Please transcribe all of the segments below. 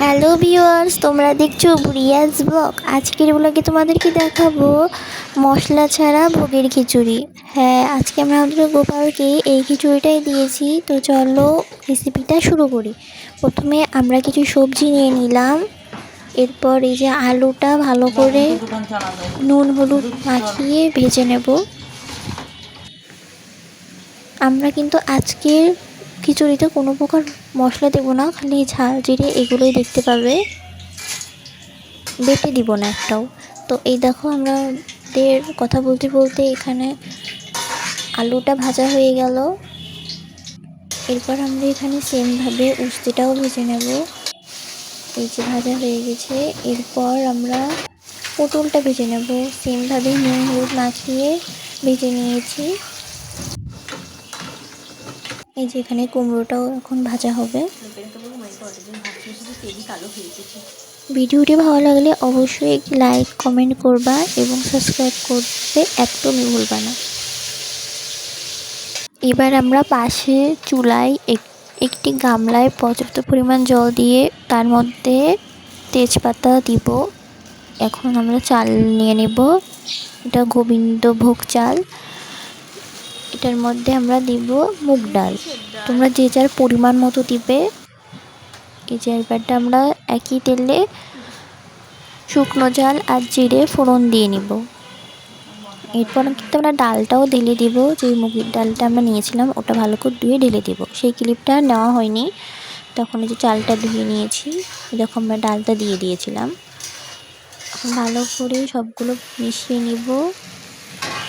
Hello viewers, তোমরা দেখছো বুড়িয়াস blog. আজকের ব্লগে তোমাদেরকে দেখাবো মশলা ছাড়া ভোগের খিচুড়ি। হ্যাঁ, আজকে আমরা আমাদের গোপালকে এই খিচুড়িটাই দিয়েছি। তো চলো রেসিপিটা শুরু করি। প্রথমে আমরা কিছু সবজি নিয়ে নিলাম। এরপর এই যে আলুটা ভালো করে নুন হলুদ মাখিয়ে ভেজে নেব। আমরা কিন্তু আজকের খিচুড়িতে কোনো প্রকার মশলা দেবো না, খালি ঝাল জিরে এগুলোই দেখতে পাবে, বেটে দিব না একটাও। তো এই দেখো আমাদের কথা বলতে বলতে এখানে আলুটা ভাজা হয়ে গেল। এরপর আমরা এখানে সেমভাবে উস্তিটাও ভেজে নেব। এই যে ভাজা হয়ে গেছে। এরপর আমরা পটলটা ভেজে নেব, সেমভাবে নুন হলুদ মাখিয়ে ভেজে নিয়েছি। এই যে এখানে কুমড়োটাও এখন ভাজা হবে। ভিডিওটি ভালো লাগলে অবশ্যই একটি লাইক কমেন্ট করবা এবং সাবস্ক্রাইব করতে একদমই ভুলবা না। এবার আমরা পাশে চুলায় একটি গামলায় পর্যাপ্ত পরিমাণ জল দিয়ে তার মধ্যে তেজপাতা দিব। এখন আমরা চাল নিয়ে নেব, এটা গোবিন্দভোগ চাল। এটার মধ্যে আমরা দিব মুগ ডাল, তোমরা যে যার পরিমাণ মতো দিবে। এই যে এবারটা আমরা একই তেলে শুকনো ঝাল আর জিরে ফোড়ন দিয়ে নিব। এরপর কিন্তু আমরা ডালটাও ঢেলে দিব, যে মুগের ডালটা আমরা নিয়েছিলাম ওটা ভালো করে ধুয়ে ঢেলে দিব। সেই ক্লিপটা নেওয়া হয়নি, তখন এই যে চালটা ধুয়ে নিয়েছি, এরকম আমরা ডালটা দিয়ে দিয়েছিলাম। এখন ভালো করে সবগুলো মিশিয়ে নিব।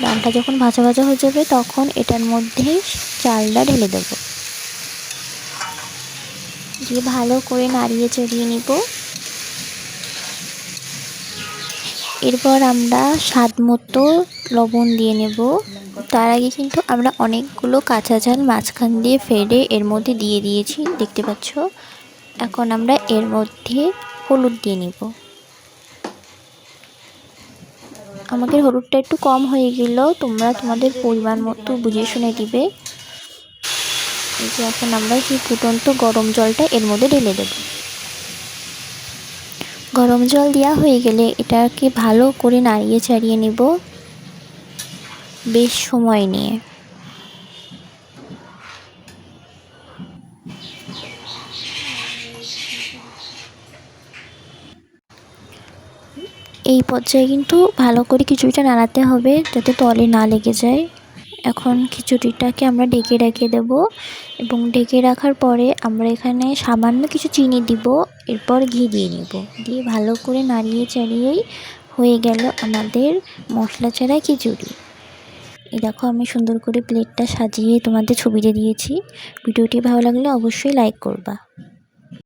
ডালটা যখন ভাজা ভাজা হয়ে যাবে তখন এটার মধ্যে চালটা ঢেলে দেব, দিয়ে ভালো করে নাড়িয়ে চাড়িয়ে নিব। এরপর আমরা স্বাদ মতো লবণ দিয়ে নেব। তার আগে কিন্তু আমরা অনেকগুলো কাঁচা ঝাল মাঝখান দিয়ে ফেলে এর মধ্যে দিয়ে দিয়েছি, দেখতে পাচ্ছ। এখন আমরা এর মধ্যে হলুদ দিয়ে নিব। আমাদের হলুদটা একটু কম হয়ে গেল, তোমরা তোমাদের পরিমাণ মতো বুঝে শুনে দিবে। এই যে এখন আমরা সেই ফুটন্ত গরম জলটা এর মধ্যে ঢেলে দেব। গরম জল দেওয়া হয়ে গেলে এটাকে ভালো করে নাড়িয়ে চাড়িয়ে নেব বেশ সময় নিয়ে। এই পর্যায়ে কিন্তু ভালো করে খিচুড়িটা নাড়াতে হবে যাতে তলে না লেগে যায়। এখন খিচুড়িটাকে আমরা ঢেকে রেখে দেব, এবং ঢেকে রাখার পরে আমরা এখানে সামান্য কিছু চিনি দিব। এরপর ঘি দিয়ে নিব, দিয়ে ভালো করে নাড়িয়ে চাড়িয়েই হয়ে গেল আমাদের মশলা ছাড়া খিচুড়ি। এই দেখো আমি সুন্দর করে প্লেটটা সাজিয়ে তোমাদের ছবিতে দিয়েছি। ভিডিওটি ভালো লাগলে অবশ্যই লাইক করবা।